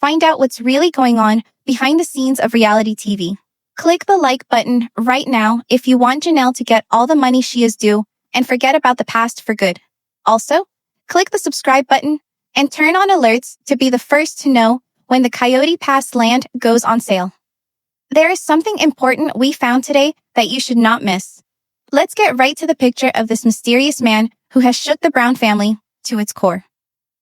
Find out what's really going on behind the scenes of reality TV. Click the like button right now if you want Janelle to get all the money she is due and forget about the past for good. Also, click the subscribe button and turn on alerts to be the first to know when the Coyote Pass land goes on sale. There is something important we found today that you should not miss. Let's get right to the picture of this mysterious man who has shook the Brown family to its core.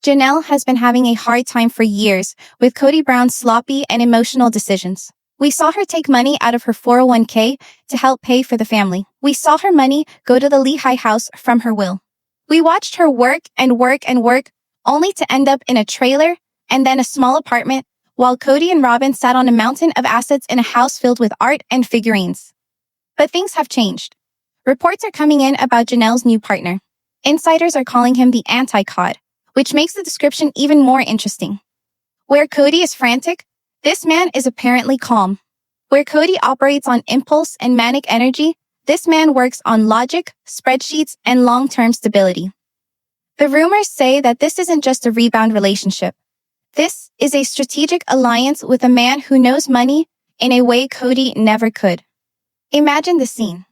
Janelle has been having a hard time for years with Kody Brown's sloppy and emotional decisions. We saw her take money out of her 401k to help pay for the family. We saw her money go to the Lehigh house from her will. We watched her work and work and work only to end up in a trailer and then a small apartment while Kody and Robyn sat on a mountain of assets in a house filled with art and figurines. But things have changed. Reports are coming in about Janelle's new partner. Insiders are calling him the anti-cod, which makes the description even more interesting. Where Kody is frantic, this man is apparently calm. Where Kody operates on impulse and manic energy, this man works on logic, spreadsheets, and long-term stability. The rumors say that this isn't just a rebound relationship. This is a strategic alliance with a man who knows money in a way Kody never could. Imagine the scene.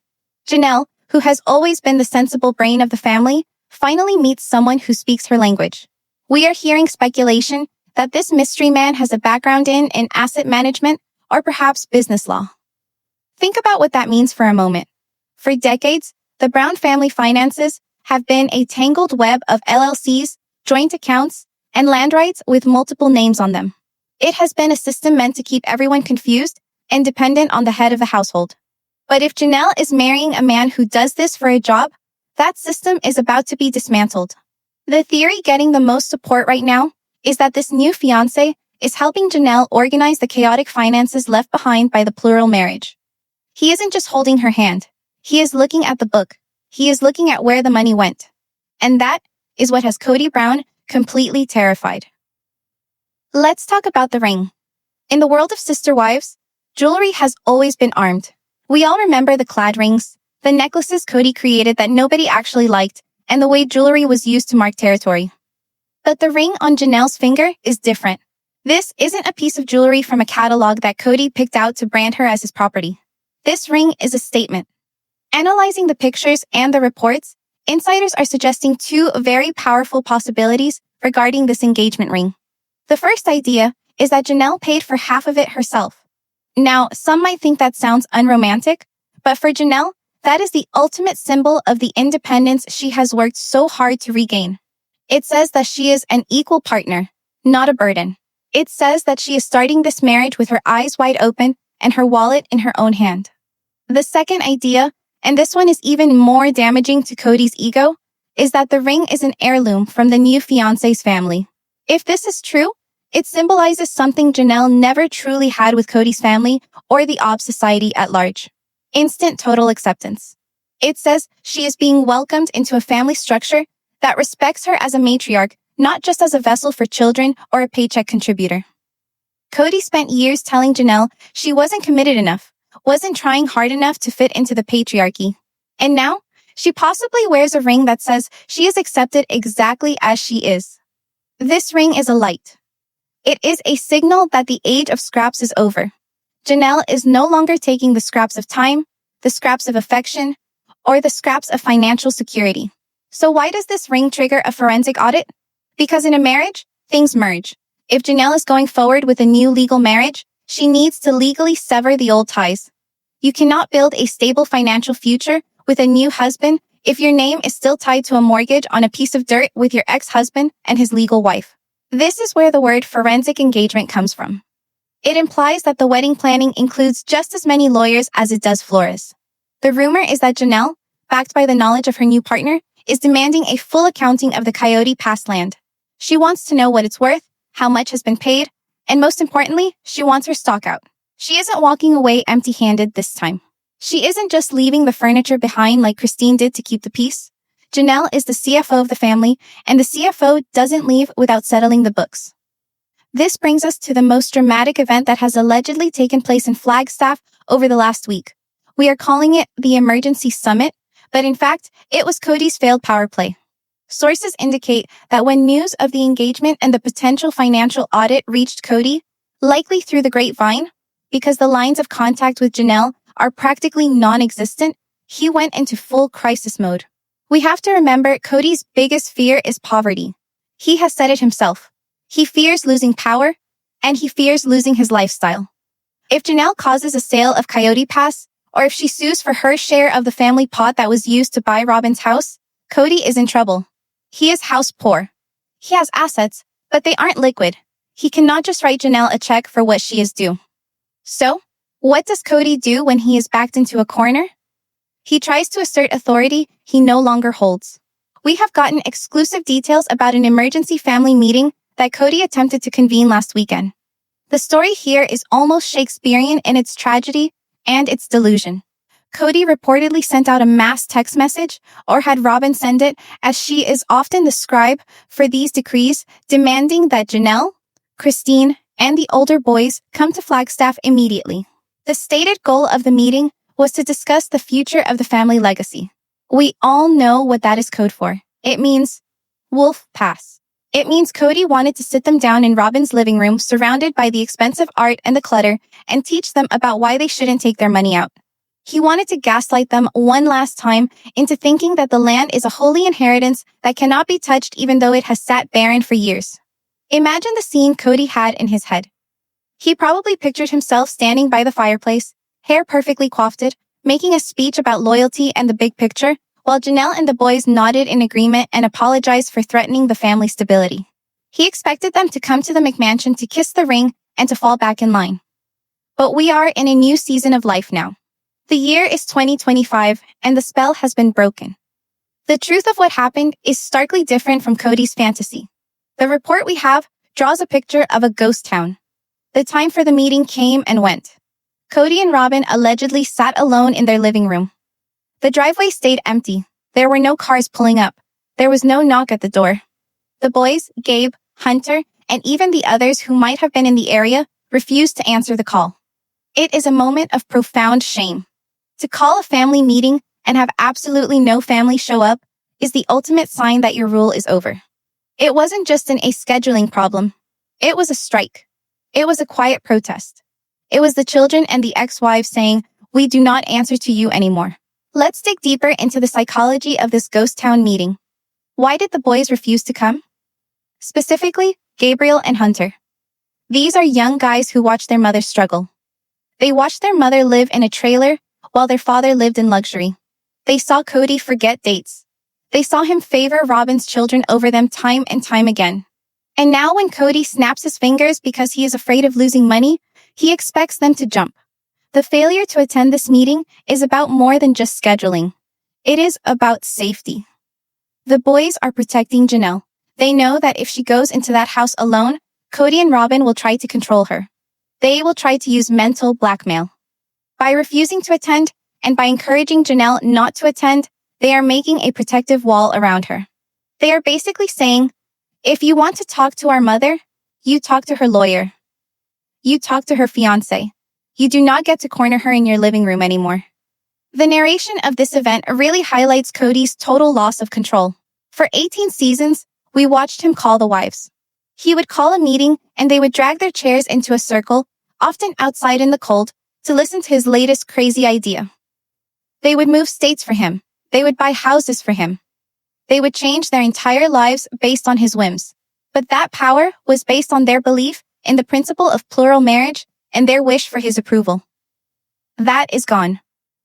Janelle, who has always been the sensible brain of the family, finally meets someone who speaks her language. We are hearing speculation that this mystery man has a background in asset management or perhaps business law. Think about what that means for a moment. For decades, the Brown family finances have been a tangled web of LLCs, joint accounts, and land rights with multiple names on them. It has been a system meant to keep everyone confused and dependent on the head of the household. But if Janelle is marrying a man who does this for a job, that system is about to be dismantled. The theory getting the most support right now is that this new fiancé is helping Janelle organize the chaotic finances left behind by the plural marriage. He isn't just holding her hand. He is looking at the book. He is looking at where the money went. And that is what has Kody Brown completely terrified. Let's talk about the ring. In the world of sister wives, jewelry has always been armed. We all remember the clad rings, the necklaces Kody created that nobody actually liked, and the way jewelry was used to mark territory. But the ring on Janelle's finger is different. This isn't a piece of jewelry from a catalog that Kody picked out to brand her as his property. This ring is a statement. Analyzing the pictures and the reports, insiders are suggesting two very powerful possibilities regarding this engagement ring. The first idea is that Janelle paid for half of it herself. Now, some might think that sounds unromantic, but for Janelle, that is the ultimate symbol of the independence she has worked so hard to regain. It says that she is an equal partner, not a burden. It says that she is starting this marriage with her eyes wide open and her wallet in her own hand. The second idea, and this one is even more damaging to Kody's ego, is that the ring is an heirloom from the new fiancé's family. If this is true, it symbolizes something Janelle never truly had with Kody's family or the Ob society at large. Instant total acceptance. It says she is being welcomed into a family structure that respects her as a matriarch, not just as a vessel for children or a paycheck contributor. Kody spent years telling Janelle she wasn't committed enough, wasn't trying hard enough to fit into the patriarchy. And now, she possibly wears a ring that says she is accepted exactly as she is. This ring is a light. It is a signal that the age of scraps is over. Janelle is no longer taking the scraps of time, the scraps of affection, or the scraps of financial security. So why does this ring trigger a forensic audit? Because in a marriage, things merge. If Janelle is going forward with a new legal marriage, she needs to legally sever the old ties. You cannot build a stable financial future with a new husband if your name is still tied to a mortgage on a piece of dirt with your ex-husband and his legal wife. This is where the word forensic engagement comes from. It implies that the wedding planning includes just as many lawyers as it does florists. The rumor is that Janelle, backed by the knowledge of her new partner, is demanding a full accounting of the Coyote Pass land. She wants to know what it's worth, how much has been paid, and most importantly, she wants her stock out. She isn't walking away empty-handed this time. She isn't just leaving the furniture behind like Christine did to keep the peace. Janelle is the CFO of the family, and the CFO doesn't leave without settling the books. This brings us to the most dramatic event that has allegedly taken place in Flagstaff over the last week. We are calling it the Emergency Summit, but in fact, it was Kody's failed power play. Sources indicate that when news of the engagement and the potential financial audit reached Cody, likely through the grapevine, because the lines of contact with Janelle are practically non-existent, he went into full crisis mode. We have to remember Cody's biggest fear is poverty. He has said it himself. He fears losing power, and he fears losing his lifestyle. If Janelle causes a sale of Coyote Pass, or if she sues for her share of the family pot that was used to buy Robin's house, Cody is in trouble. He is house poor. He has assets, but they aren't liquid. He cannot just write Janelle a check for what she is due. So, what does Cody do when he is backed into a corner? He tries to assert authority he no longer holds. We have gotten exclusive details about an emergency family meeting that Cody attempted to convene last weekend. The story here is almost Shakespearean in its tragedy and its delusion. Cody reportedly sent out a mass text message, or had Robin send it, as she is often the scribe for these decrees, demanding that Janelle, Christine, and the older boys come to Flagstaff immediately. The stated goal of the meeting was to discuss the future of the family legacy. We all know what that is code for. It means Wolf Pass. It means Cody wanted to sit them down in Robin's living room, surrounded by the expensive art and the clutter, and teach them about why they shouldn't take their money out. He wanted to gaslight them one last time into thinking that the land is a holy inheritance that cannot be touched even though it has sat barren for years. Imagine the scene Cody had in his head. He probably pictured himself standing by the fireplace, hair perfectly coiffed, making a speech about loyalty and the big picture, while Janelle and the boys nodded in agreement and apologized for threatening the family stability. He expected them to come to the McMansion to kiss the ring and to fall back in line. But we are in a new season of life now. The year is 2025, and the spell has been broken. The truth of what happened is starkly different from Cody's fantasy. The report we have draws a picture of a ghost town. The time for the meeting came and went. Cody and Robin allegedly sat alone in their living room. The driveway stayed empty. There were no cars pulling up. There was no knock at the door. The boys, Gabe, Hunter, and even the others who might have been in the area refused to answer the call. It is a moment of profound shame. To call a family meeting and have absolutely no family show up is the ultimate sign that your rule is over. It wasn't just a scheduling problem. It was a strike. It was a quiet protest. It was the children and the ex-wives saying, "We do not answer to you anymore." Let's dig deeper into the psychology of this ghost town meeting. Why did the boys refuse to come? Specifically, Gabriel and Hunter. These are young guys who watched their mother struggle. They watched their mother live in a trailer while their father lived in luxury. They saw Cody forget dates. They saw him favor Robin's children over them time and time again. And now when Cody snaps his fingers because he is afraid of losing money, he expects them to jump. The failure to attend this meeting is about more than just scheduling. It is about safety. The boys are protecting Janelle. They know that if she goes into that house alone, Cody and Robin will try to control her. They will try to use mental blackmail. By refusing to attend and by encouraging Janelle not to attend, they are making a protective wall around her. They are basically saying, if you want to talk to our mother, you talk to her lawyer. You talk to her fiancé. You do not get to corner her in your living room anymore. The narration of this event really highlights Cody's total loss of control. For 18 seasons, we watched him call the wives. He would call a meeting and they would drag their chairs into a circle, often outside in the cold, to listen to his latest crazy idea. They would move states for him. They would buy houses for him. They would change their entire lives based on his whims. But that power was based on their belief in the principle of plural marriage and their wish for his approval. That is gone.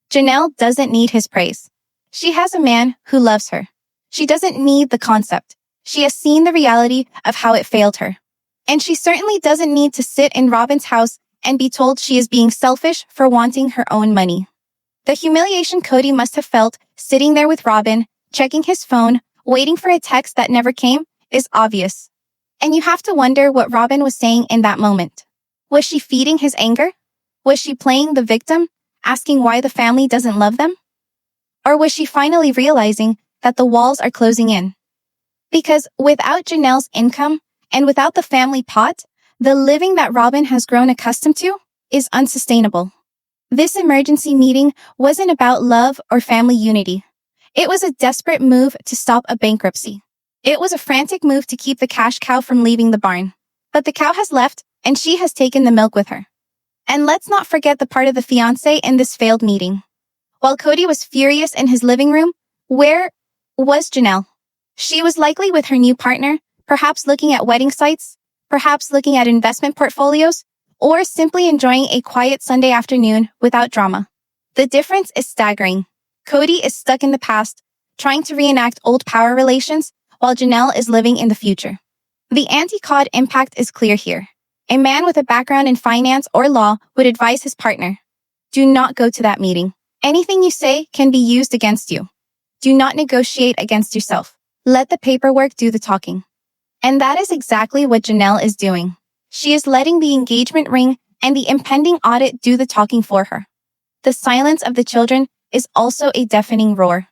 Janelle doesn't need his praise. She has a man who loves her. She doesn't need the concept. She has seen the reality of how it failed her. And she certainly doesn't need to sit in Robin's house and be told she is being selfish for wanting her own money. The humiliation Cody must have felt sitting there with Robin, checking his phone, waiting for a text that never came, is obvious. And you have to wonder what Robin was saying in that moment. Was she feeding his anger? Was she playing the victim, asking why the family doesn't love them? Or was she finally realizing that the walls are closing in? Because without Janelle's income and without the family pot, the living that Robin has grown accustomed to is unsustainable. This emergency meeting wasn't about love or family unity. It was a desperate move to stop a bankruptcy. It was a frantic move to keep the cash cow from leaving the barn. But the cow has left, and she has taken the milk with her. And let's not forget the part of the fiancé in this failed meeting. While Cody was furious in his living room, where was Janelle? She was likely with her new partner, perhaps looking at wedding sites, perhaps looking at investment portfolios, or simply enjoying a quiet Sunday afternoon without drama. The difference is staggering. Cody is stuck in the past, trying to reenact old power relations, while Janelle is living in the future. The anti-cod impact is clear here. A man with a background in finance or law would advise his partner, do not go to that meeting. Anything you say can be used against you. Do not negotiate against yourself. Let the paperwork do the talking. And that is exactly what Janelle is doing. She is letting the engagement ring and the impending audit do the talking for her. The silence of the children is also a deafening roar.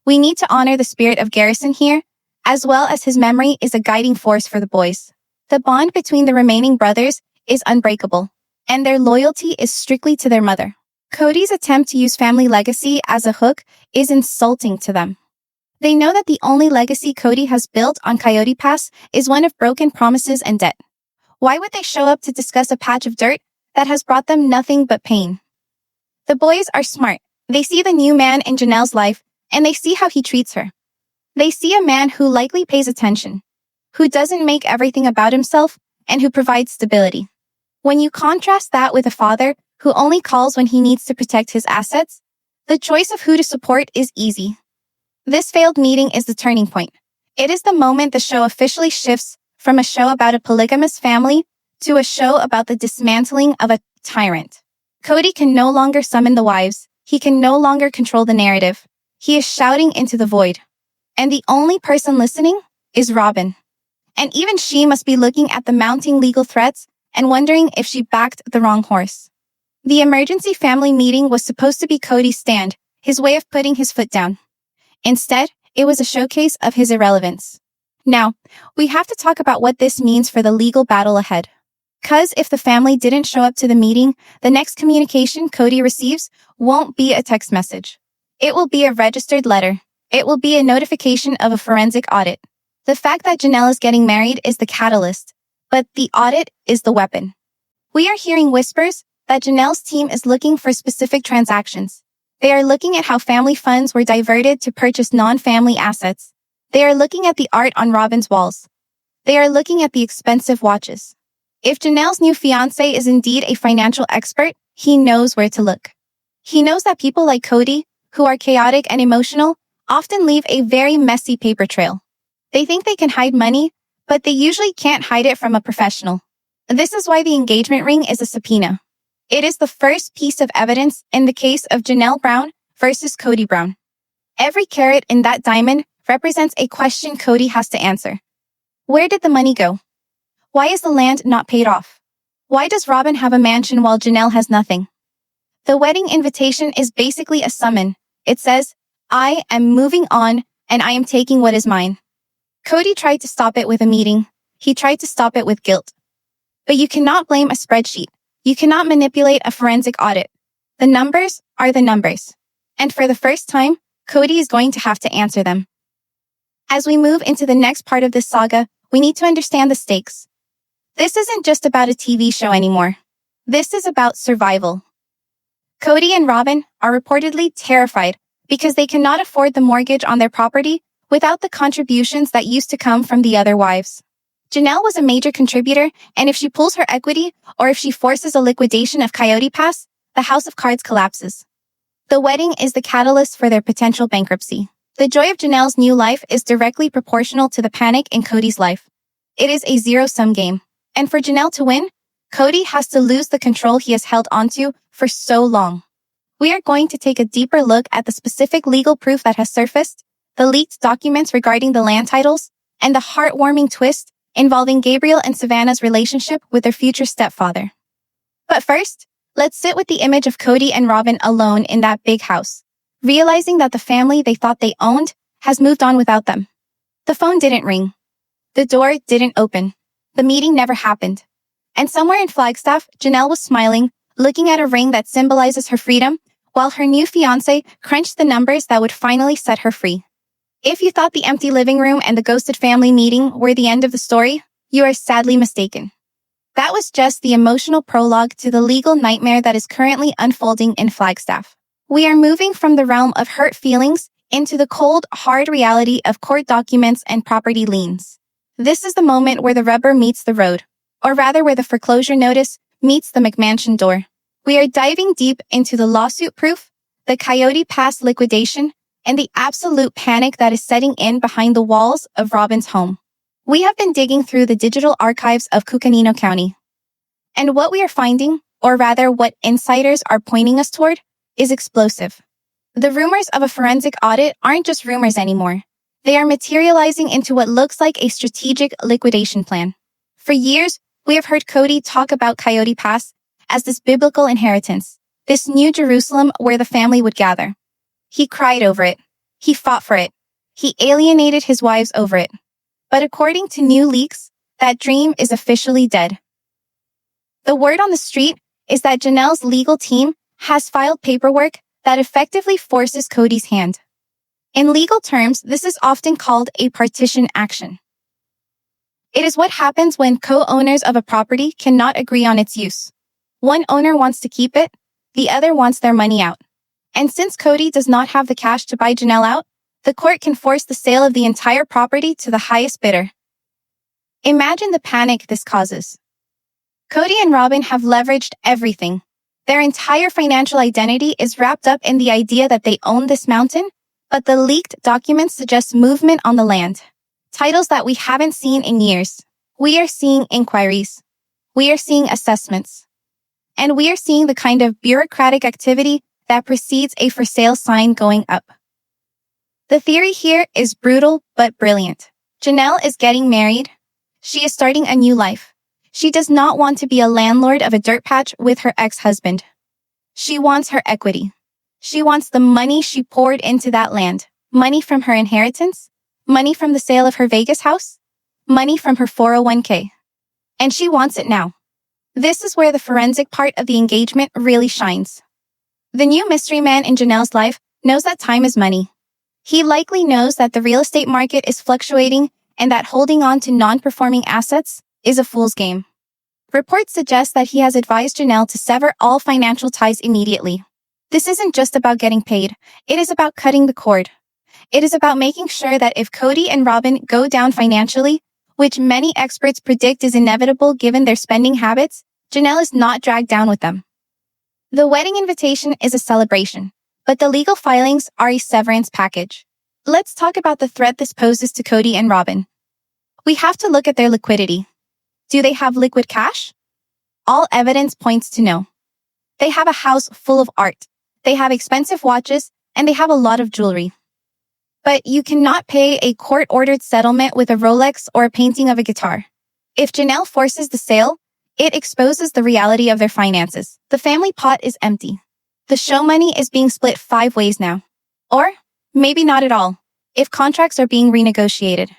We need to honor the spirit of Garrison here, as well as his memory is a guiding force for the boys. The bond between the remaining brothers is unbreakable, and their loyalty is strictly to their mother. Cody's attempt to use family legacy as a hook is insulting to them. They know that the only legacy Cody has built on Coyote Pass is one of broken promises and debt. Why would they show up to discuss a patch of dirt that has brought them nothing but pain? The boys are smart. They see the new man in Janelle's life, and they see how he treats her. They see a man who likely pays attention, who doesn't make everything about himself, and who provides stability. When you contrast that with a father who only calls when he needs to protect his assets, the choice of who to support is easy. This failed meeting is the turning point. It is the moment the show officially shifts from a show about a polygamous family to a show about the dismantling of a tyrant. Cody can no longer summon the wives. He can no longer control the narrative. He is shouting into the void. And the only person listening is Robin. And even she must be looking at the mounting legal threats and wondering if she backed the wrong horse. The emergency family meeting was supposed to be Cody's stand, his way of putting his foot down. Instead, it was a showcase of his irrelevance. Now, we have to talk about what this means for the legal battle ahead. 'Cause if the family didn't show up to the meeting, the next communication Cody receives won't be a text message. It will be a registered letter. It will be a notification of a forensic audit. The fact that Janelle is getting married is the catalyst, but the audit is the weapon. We are hearing whispers that Janelle's team is looking for specific transactions. They are looking at how family funds were diverted to purchase non-family assets. They are looking at the art on Robin's walls. They are looking at the expensive watches. If Janelle's new fiancé is indeed a financial expert, he knows where to look. He knows that people like Cody, who are chaotic and emotional, often leave a very messy paper trail. They think they can hide money, but they usually can't hide it from a professional. This is why the engagement ring is a subpoena. It is the first piece of evidence in the case of Janelle Brown versus Cody Brown. Every carat in that diamond represents a question Cody has to answer. Where did the money go? Why is the land not paid off? Why does Robin have a mansion while Janelle has nothing? The wedding invitation is basically a summon. It says, I am moving on and I am taking what is mine. Cody tried to stop it with a meeting. He tried to stop it with guilt. But you cannot blame a spreadsheet. You cannot manipulate a forensic audit. The numbers are the numbers. And for the first time, Cody is going to have to answer them. As we move into the next part of this saga, we need to understand the stakes. This isn't just about a TV show anymore. This is about survival. Cody and Robin are reportedly terrified because they cannot afford the mortgage on their property without the contributions that used to come from the other wives. Janelle was a major contributor, and if she pulls her equity or if she forces a liquidation of Coyote Pass, the house of cards collapses. The wedding is the catalyst for their potential bankruptcy. The joy of Janelle's new life is directly proportional to the panic in Cody's life. It is a zero-sum game. And for Janelle to win, Cody has to lose the control he has held onto for so long. We are going to take a deeper look at the specific legal proof that has surfaced, the leaked documents regarding the land titles, and the heartwarming twist involving Gabriel and Savannah's relationship with their future stepfather. But first, let's sit with the image of Cody and Robin alone in that big house, realizing that the family they thought they owned has moved on without them. The phone didn't ring. The door didn't open. The meeting never happened. And somewhere in Flagstaff, Janelle was smiling, looking at a ring that symbolizes her freedom, while her new fiancé crunched the numbers that would finally set her free. If you thought the empty living room and the ghosted family meeting were the end of the story, you are sadly mistaken. That was just the emotional prologue to the legal nightmare that is currently unfolding in Flagstaff. We are moving from the realm of hurt feelings into the cold, hard reality of court documents and property liens. This is the moment where the rubber meets the road, or rather where the foreclosure notice meets the McMansion door. We are diving deep into the lawsuit proof, the Coyote Pass liquidation, and the absolute panic that is setting in behind the walls of Robin's home. We have been digging through the digital archives of Cucamonga County. And what we are finding, or rather what insiders are pointing us toward, is explosive. The rumors of a forensic audit aren't just rumors anymore. They are materializing into what looks like a strategic liquidation plan. For years, we have heard Cody talk about Coyote Pass as this biblical inheritance, this New Jerusalem where the family would gather. He cried over it. He fought for it. He alienated his wives over it. But according to new leaks, that dream is officially dead. The word on the street is that Janelle's legal team has filed paperwork that effectively forces Cody's hand. In legal terms, this is often called a partition action. It is what happens when co-owners of a property cannot agree on its use. One owner wants to keep it, the other wants their money out. And since Cody does not have the cash to buy Janelle out, the court can force the sale of the entire property to the highest bidder. Imagine the panic this causes. Cody and Robin have leveraged everything. Their entire financial identity is wrapped up in the idea that they own this mountain, but the leaked documents suggest movement on the land. Titles that we haven't seen in years. We are seeing inquiries. We are seeing assessments. And we are seeing the kind of bureaucratic activity that precedes a for sale sign going up. The theory here is brutal but brilliant. Janelle is getting married. She is starting a new life. She does not want to be a landlord of a dirt patch with her ex-husband. She wants her equity. She wants the money she poured into that land. Money from her inheritance. Money from the sale of her Vegas house. Money from her 401k. And she wants it now. This is where the forensic part of the engagement really shines. The new mystery man in Janelle's life knows that time is money. He likely knows that the real estate market is fluctuating and that holding on to non-performing assets is a fool's game. Reports suggest that he has advised Janelle to sever all financial ties immediately. This isn't just about getting paid. It is about cutting the cord. It is about making sure that if Cody and Robin go down financially, which many experts predict is inevitable given their spending habits, Janelle is not dragged down with them. The wedding invitation is a celebration, but the legal filings are a severance package. Let's talk about the threat this poses to Cody and Robin. We have to look at their liquidity. Do they have liquid cash? All evidence points to no. They have a house full of art. They have expensive watches, and they have a lot of jewelry. But you cannot pay a court-ordered settlement with a Rolex or a painting of a guitar. If Janelle forces the sale, it exposes the reality of their finances. The family pot is empty. The show money is being split 5 ways now. Or maybe not at all, if contracts are being renegotiated.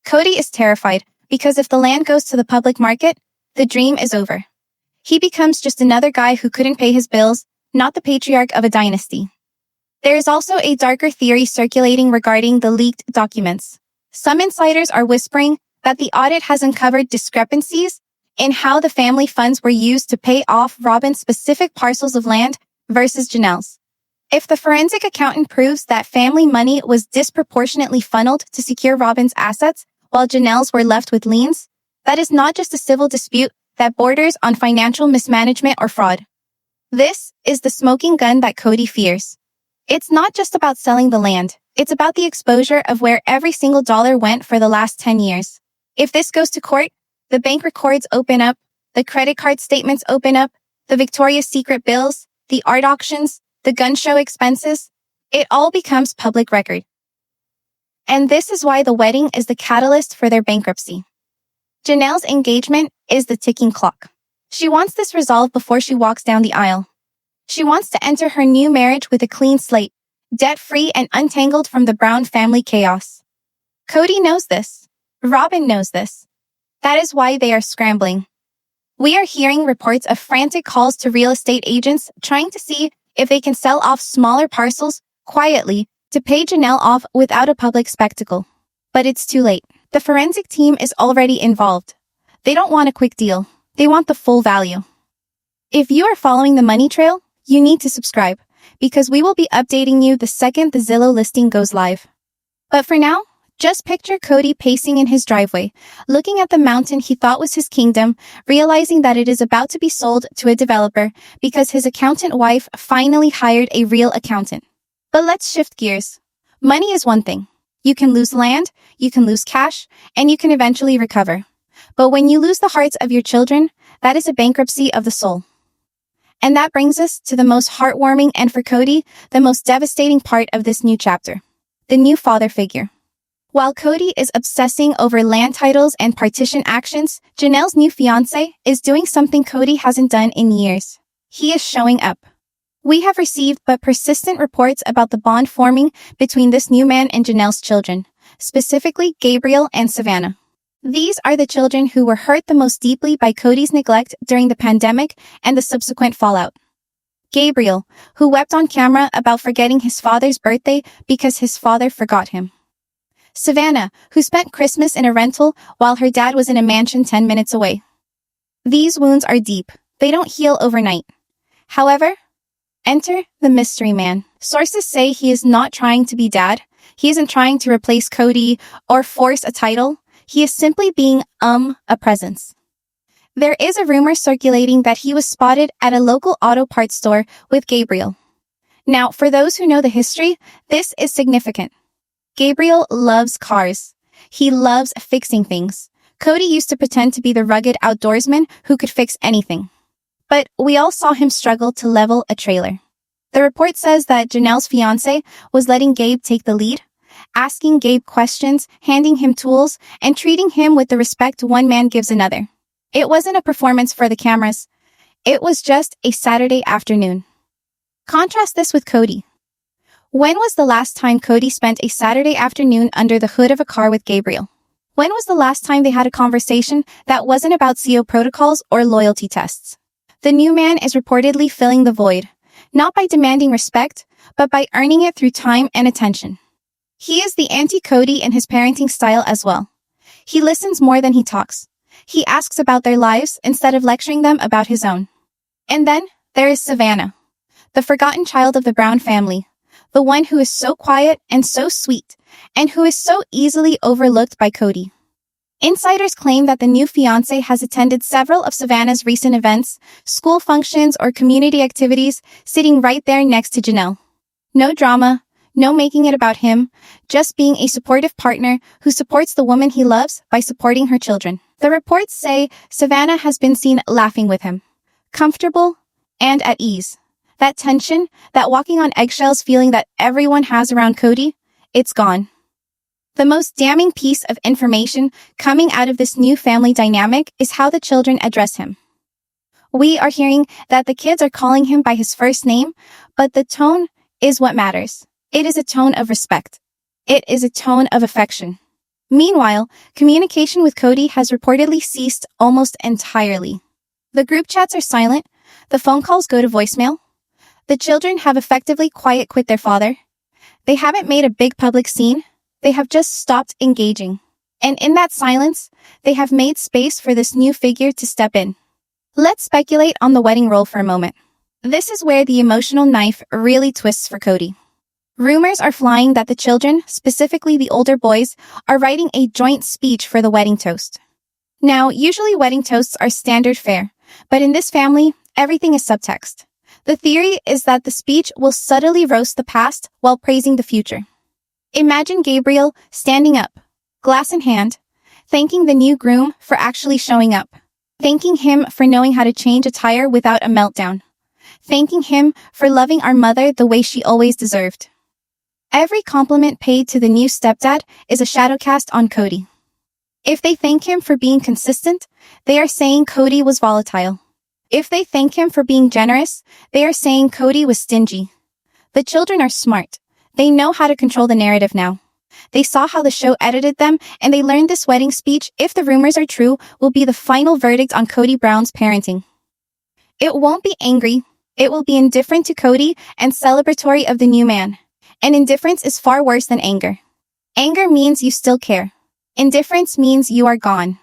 Cody is terrified because if the land goes to the public market, the dream is over. He becomes just another guy who couldn't pay his bills, not the patriarch of a dynasty. There is also a darker theory circulating regarding the leaked documents. Some insiders are whispering that the audit has uncovered discrepancies in how the family funds were used to pay off Robin's specific parcels of land versus Janelle's. If the forensic accountant proves that family money was disproportionately funneled to secure Robin's assets while Janelle's were left with liens, that is not just a civil dispute that borders on financial mismanagement or fraud. This is the smoking gun that Cody fears. It's not just about selling the land. It's about the exposure of where every single dollar went for the last 10 years. If this goes to court, the bank records open up, the credit card statements open up, the Victoria's Secret bills, the art auctions, the gun show expenses, it all becomes public record. And this is why the wedding is the catalyst for their bankruptcy. Janelle's engagement is the ticking clock. She wants this resolved before she walks down the aisle. She wants to enter her new marriage with a clean slate, debt-free and untangled from the Brown family chaos. Cody knows this. Robin knows this. That is why they are scrambling. We are hearing reports of frantic calls to real estate agents trying to see if they can sell off smaller parcels quietly to pay Janelle off without a public spectacle. But it's too late. The forensic team is already involved. They don't want a quick deal. They want the full value. If you are following the money trail, you need to subscribe, because we will be updating you the second the Zillow listing goes live. But for now, just picture Cody pacing in his driveway, looking at the mountain he thought was his kingdom, realizing that it is about to be sold to a developer because his accountant wife finally hired a real accountant. But let's shift gears. Money is one thing. You can lose land, you can lose cash, and you can eventually recover. But when you lose the hearts of your children, that is a bankruptcy of the soul. And that brings us to the most heartwarming and, for Cody, the most devastating part of this new chapter. The new father figure. While Cody is obsessing over land titles and partition actions, Janelle's new fiancé is doing something Cody hasn't done in years. He is showing up. We have received but persistent reports about the bond forming between this new man and Janelle's children, specifically Gabriel and Savannah. These are the children who were hurt the most deeply by Cody's neglect during the pandemic and the subsequent fallout. Gabriel, who wept on camera about forgetting his father's birthday because his father forgot him. Savannah, who spent Christmas in a rental while her dad was in a mansion 10 minutes away. These wounds are deep. They don't heal overnight. However, enter the mystery man. Sources say he is not trying to be dad. He isn't trying to replace Cody or force a title. He is simply being, a presence. There is a rumor circulating that he was spotted at a local auto parts store with Gabriel. Now, for those who know the history, this is significant. Gabriel loves cars. He loves fixing things. Cody used to pretend to be the rugged outdoorsman who could fix anything. But we all saw him struggle to level a trailer. The report says that Janelle's fiancé was letting Gabe take the lead, asking Gabe questions, handing him tools, and treating him with the respect one man gives another. It wasn't a performance for the cameras. It was just a Saturday afternoon. Contrast this with Cody. When was the last time Cody spent a Saturday afternoon under the hood of a car with Gabriel? When was the last time they had a conversation that wasn't about CO protocols or loyalty tests? The new man is reportedly filling the void, not by demanding respect, but by earning it through time and attention. He is the anti-Cody in his parenting style as well. He listens more than he talks. He asks about their lives instead of lecturing them about his own. And then there is Savannah, the forgotten child of the Brown family. The one who is so quiet and so sweet, and who is so easily overlooked by Cody. Insiders claim that the new fiancé has attended several of Savannah's recent events, school functions, or community activities, sitting right there next to Janelle. No drama, no making it about him, just being a supportive partner who supports the woman he loves by supporting her children. The reports say Savannah has been seen laughing with him, comfortable and at ease. That tension, that walking on eggshells feeling that everyone has around Cody, it's gone. The most damning piece of information coming out of this new family dynamic is how the children address him. We are hearing that the kids are calling him by his first name, but the tone is what matters. It is a tone of respect. It is a tone of affection. Meanwhile, communication with Cody has reportedly ceased almost entirely. The group chats are silent. The phone calls go to voicemail. The children have effectively quiet quit their father. They haven't made a big public scene. They have just stopped engaging. And in that silence, they have made space for this new figure to step in. Let's speculate on the wedding role for a moment. This is where the emotional knife really twists for Cody. Rumors are flying that the children, specifically the older boys, are writing a joint speech for the wedding toast. Now, usually wedding toasts are standard fare, but in this family, everything is subtext. The theory is that the speech will subtly roast the past while praising the future. Imagine Gabriel standing up, glass in hand, thanking the new groom for actually showing up, thanking him for knowing how to change a tire without a meltdown, thanking him for loving our mother the way she always deserved. Every compliment paid to the new stepdad is a shadow cast on Cody. If they thank him for being consistent, they are saying Cody was volatile. If they thank him for being generous, they are saying Cody was stingy. The children are smart. They know how to control the narrative now. They saw how the show edited them, and they learned this wedding speech, if the rumors are true, will be the final verdict on Cody Brown's parenting. It won't be angry. It will be indifferent to Cody and celebratory of the new man. And indifference is far worse than anger. Anger means you still care. Indifference means you are gone.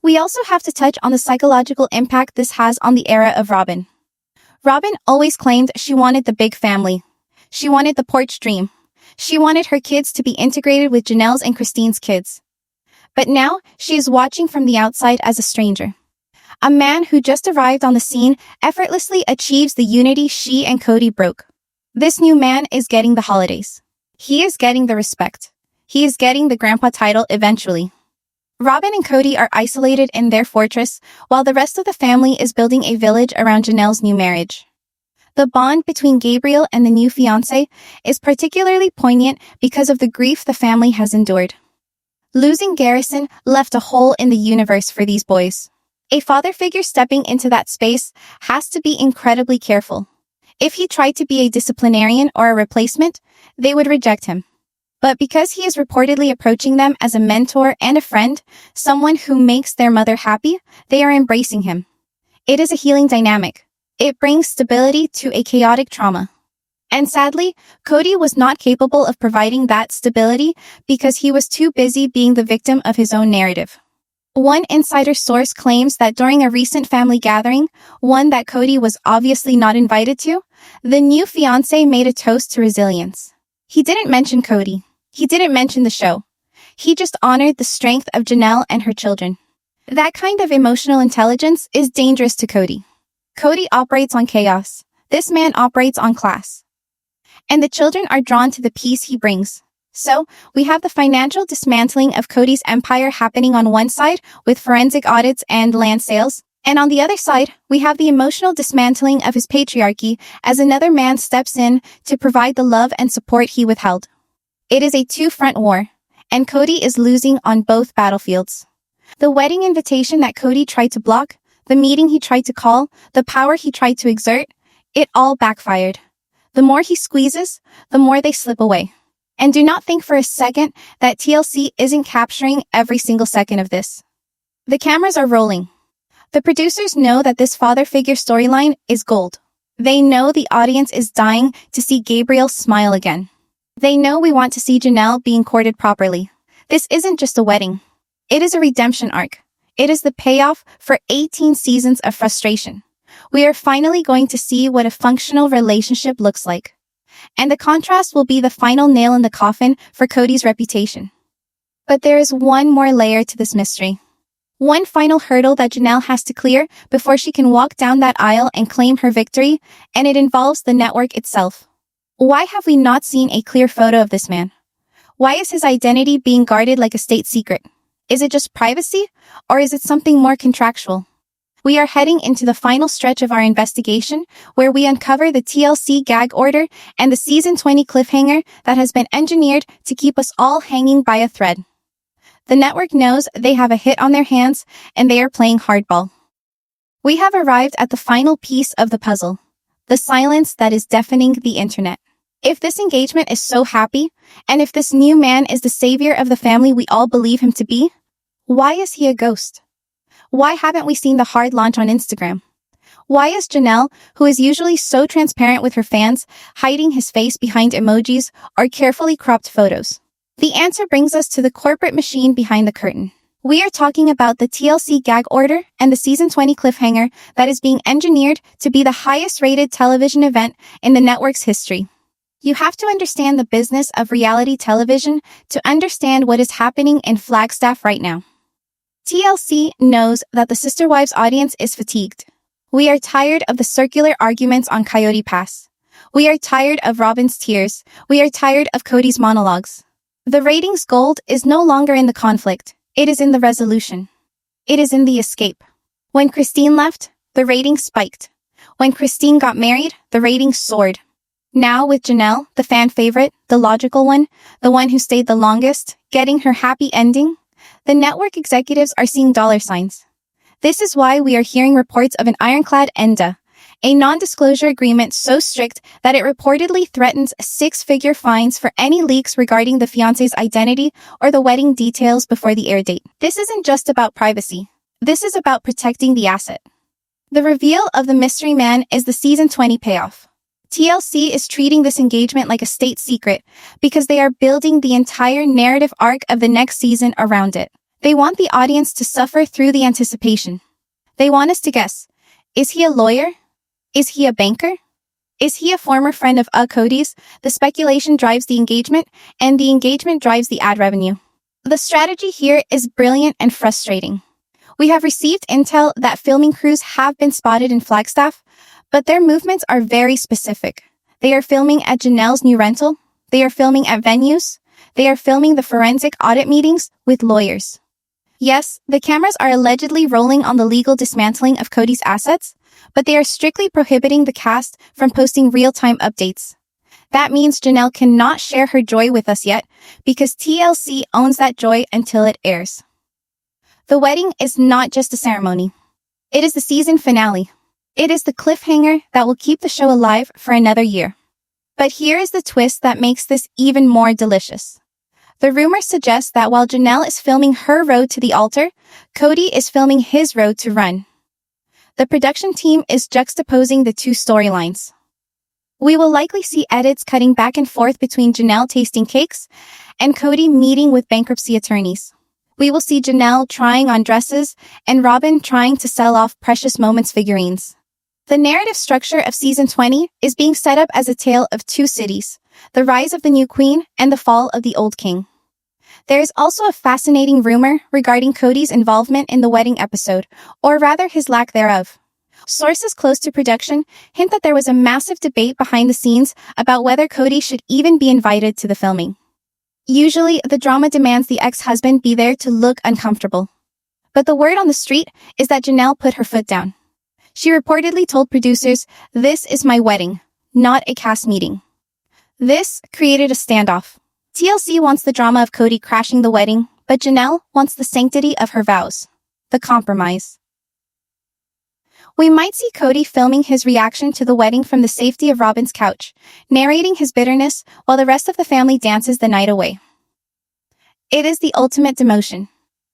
We also have to touch on the psychological impact this has on the era of Robin. Robin always claimed she wanted the big family. She wanted the porch dream. She wanted her kids to be integrated with Janelle's and Christine's kids. But now, she is watching from the outside as a stranger. A man who just arrived on the scene effortlessly achieves the unity she and Cody broke. This new man is getting the holidays. He is getting the respect. He is getting the grandpa title eventually. Robin and Cody are isolated in their fortress, while the rest of the family is building a village around Janelle's new marriage. The bond between Gabriel and the new fiancé is particularly poignant because of the grief the family has endured. Losing Garrison left a hole in the universe for these boys. A father figure stepping into that space has to be incredibly careful. If he tried to be a disciplinarian or a replacement, they would reject him. But because he is reportedly approaching them as a mentor and a friend, someone who makes their mother happy, they are embracing him. It is a healing dynamic. It brings stability to a chaotic trauma. And sadly, Cody was not capable of providing that stability because he was too busy being the victim of his own narrative. One insider source claims that during a recent family gathering, one that Cody was obviously not invited to, the new fiancé made a toast to resilience. He didn't mention Cody. He didn't mention the show. He just honored the strength of Janelle and her children. That kind of emotional intelligence is dangerous to Cody. Cody operates on chaos. This man operates on class. And the children are drawn to the peace he brings. So, we have the financial dismantling of Cody's empire happening on one side with forensic audits and land sales, and on the other side, we have the emotional dismantling of his patriarchy as another man steps in to provide the love and support he withheld. It is a two-front war, and Cody is losing on both battlefields. The wedding invitation that Cody tried to block, the meeting he tried to call, the power he tried to exert, it all backfired. The more he squeezes, the more they slip away. And do not think for a second that TLC isn't capturing every single second of this. The cameras are rolling. The producers know that this father figure storyline is gold. They know the audience is dying to see Gabriel smile again. They know we want to see Janelle being courted properly. This isn't just a wedding. It is a redemption arc. It is the payoff for 18 seasons of frustration. We are finally going to see what a functional relationship looks like. And the contrast will be the final nail in the coffin for Cody's reputation. But there is one more layer to this mystery. One final hurdle that Janelle has to clear before she can walk down that aisle and claim her victory, and it involves the network itself. Why have we not seen a clear photo of this man? Why is his identity being guarded like a state secret? Is it just privacy, or is it something more contractual? We are heading into the final stretch of our investigation, where we uncover the TLC gag order and the season 20 cliffhanger that has been engineered to keep us all hanging by a thread. The network knows they have a hit on their hands, and they are playing hardball. We have arrived at the final piece of the puzzle, the silence that is deafening the internet. If this engagement is so happy, and if this new man is the savior of the family we all believe him to be, why is he a ghost? Why haven't we seen the hard launch on Instagram? Why is Janelle, who is usually so transparent with her fans, hiding his face behind emojis or carefully cropped photos? The answer brings us to the corporate machine behind the curtain. We are talking about the TLC gag order and the season 20 cliffhanger that is being engineered to be the highest rated television event in the network's history. You have to understand the business of reality television to understand what is happening in Flagstaff right now. TLC knows that the Sister Wives audience is fatigued. We are tired of the circular arguments on Coyote Pass. We are tired of Robin's tears. We are tired of Cody's monologues. The ratings gold is no longer in the conflict. It is in the resolution. It is in the escape. When Christine left, the ratings spiked. When Christine got married, the ratings soared. Now with Janelle, the fan favorite, the logical one, the one who stayed the longest, getting her happy ending, the network executives are seeing dollar signs. This is why we are hearing reports of an ironclad ENDA, a non-disclosure agreement so strict that it reportedly threatens six-figure fines for any leaks regarding the fiancé's identity or the wedding details before the air date. This isn't just about privacy. This is about protecting the asset. The reveal of the mystery man is the season 20 payoff. TLC is treating this engagement like a state secret because they are building the entire narrative arc of the next season around it. They want the audience to suffer through the anticipation. They want us to guess. Is he a lawyer? Is he a banker? Is he a former friend of Cody's? The speculation drives the engagement, and the engagement drives the ad revenue. The strategy here is brilliant and frustrating. We have received intel that filming crews have been spotted in Flagstaff, but their movements are very specific. They are filming at Janelle's new rental. They are filming at venues. They are filming the forensic audit meetings with lawyers. Yes, the cameras are allegedly rolling on the legal dismantling of Cody's assets, but they are strictly prohibiting the cast from posting real-time updates. That means Janelle cannot share her joy with us yet, because TLC owns that joy until it airs. The wedding is not just a ceremony. It is the season finale. It is the cliffhanger that will keep the show alive for another year. But here is the twist that makes this even more delicious. The rumors suggest that while Janelle is filming her road to the altar, Cody is filming his road to run. The production team is juxtaposing the two storylines. We will likely see edits cutting back and forth between Janelle tasting cakes and Cody meeting with bankruptcy attorneys. We will see Janelle trying on dresses and Robin trying to sell off Precious Moments figurines. The narrative structure of season 20 is being set up as a tale of two cities, the rise of the new queen and the fall of the old king. There is also a fascinating rumor regarding Cody's involvement in the wedding episode, or rather his lack thereof. Sources close to production hint that there was a massive debate behind the scenes about whether Cody should even be invited to the filming. Usually, the drama demands the ex-husband be there to look uncomfortable. But the word on the street is that Janelle put her foot down. She reportedly told producers, "This is my wedding, not a cast meeting." This created a standoff. TLC wants the drama of Cody crashing the wedding, but Janelle wants the sanctity of her vows. The compromise. We might see Cody filming his reaction to the wedding from the safety of Robin's couch, narrating his bitterness while the rest of the family dances the night away. It is the ultimate demotion.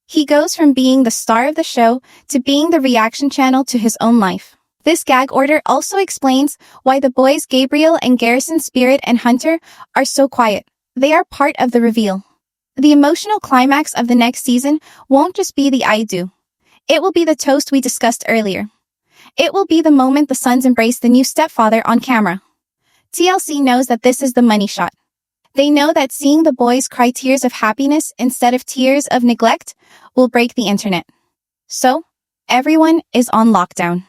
He goes from being the star of the show to being the reaction channel to his own life. This gag order also explains why the boys Gabriel and Garrison, Spirit and Hunter are so quiet. They are part of the reveal. The emotional climax of the next season won't just be the I do. It will be the toast we discussed earlier. It will be the moment the sons embrace the new stepfather on camera. TLC knows that this is the money shot. They know that seeing the boys cry tears of happiness instead of tears of neglect will break the internet. So, everyone is on lockdown.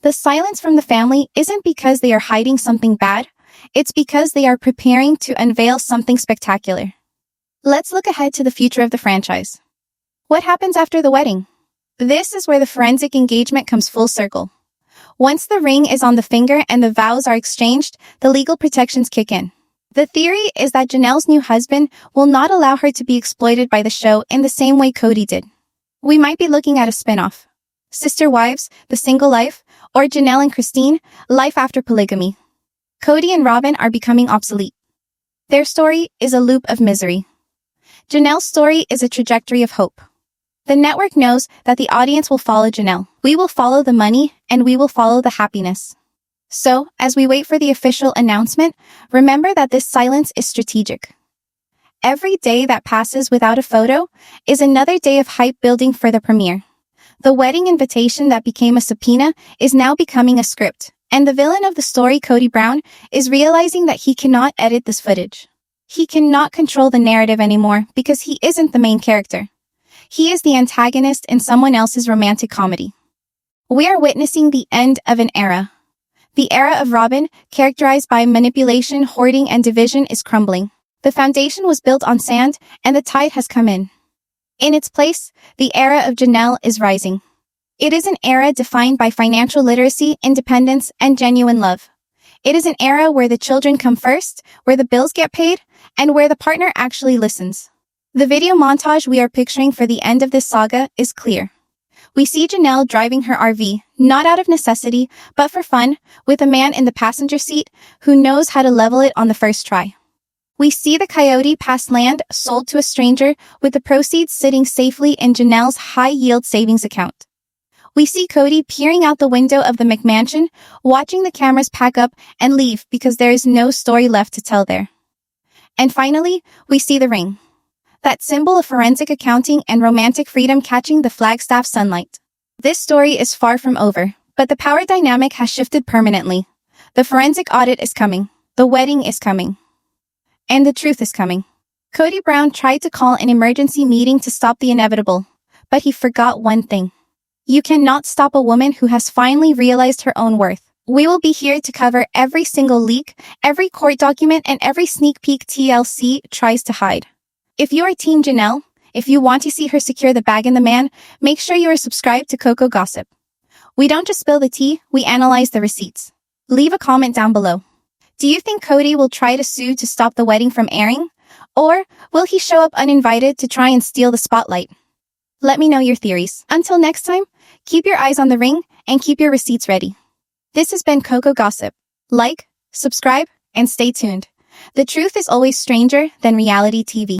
The silence from the family isn't because they are hiding something bad. It's because they are preparing to unveil something spectacular. Let's look ahead to the future of the franchise. What happens after the wedding? This is where the forensic engagement comes full circle. Once the ring is on the finger and the vows are exchanged, the legal protections kick in. The theory is that Janelle's new husband will not allow her to be exploited by the show in the same way Cody did. We might be looking at a spin-off. Sister Wives, The Single Life, or Janelle and Christine, Life After Polygamy. Cody and Robin are becoming obsolete. Their story is a loop of misery. Janelle's story is a trajectory of hope. The network knows that the audience will follow Janelle. We will follow the money, and we will follow the happiness. So, as we wait for the official announcement, remember that this silence is strategic. Every day that passes without a photo is another day of hype building for the premiere. The wedding invitation that became a subpoena is now becoming a script, and the villain of the story, Cody Brown, is realizing that he cannot edit this footage. He cannot control the narrative anymore because he isn't the main character. He is the antagonist in someone else's romantic comedy. We are witnessing the end of an era. The era of Robin, characterized by manipulation, hoarding, and division, is crumbling. The foundation was built on sand, and the tide has come in. In its place, the era of Janelle is rising. It is an era defined by financial literacy, independence, and genuine love. It is an era where the children come first, where the bills get paid, and where the partner actually listens. The video montage we are picturing for the end of this saga is clear. We see Janelle driving her RV, not out of necessity, but for fun, with a man in the passenger seat who knows how to level it on the first try. We see the Coyote pass land sold to a stranger with the proceeds sitting safely in Janelle's high-yield savings account. We see Cody peering out the window of the McMansion, watching the cameras pack up and leave because there is no story left to tell there. And finally, we see the ring. That symbol of forensic accounting and romantic freedom catching the Flagstaff sunlight. This story is far from over, but the power dynamic has shifted permanently. The forensic audit is coming. The wedding is coming. And the truth is coming. Cody Brown tried to call an emergency meeting to stop the inevitable, but he forgot one thing. You cannot stop a woman who has finally realized her own worth. We will be here to cover every single leak, every court document, and every sneak peek TLC tries to hide. If you are Team Janelle, if you want to see her secure the bag and the man, make sure you are subscribed to Coco Gossip. We don't just spill the tea, we analyze the receipts. Leave a comment down below. Do you think Cody will try to sue to stop the wedding from airing? Or will he show up uninvited to try and steal the spotlight? Let me know your theories. Until next time, keep your eyes on the ring and keep your receipts ready. This has been Coco Gossip. Like, subscribe, and stay tuned. The truth is always stranger than reality TV.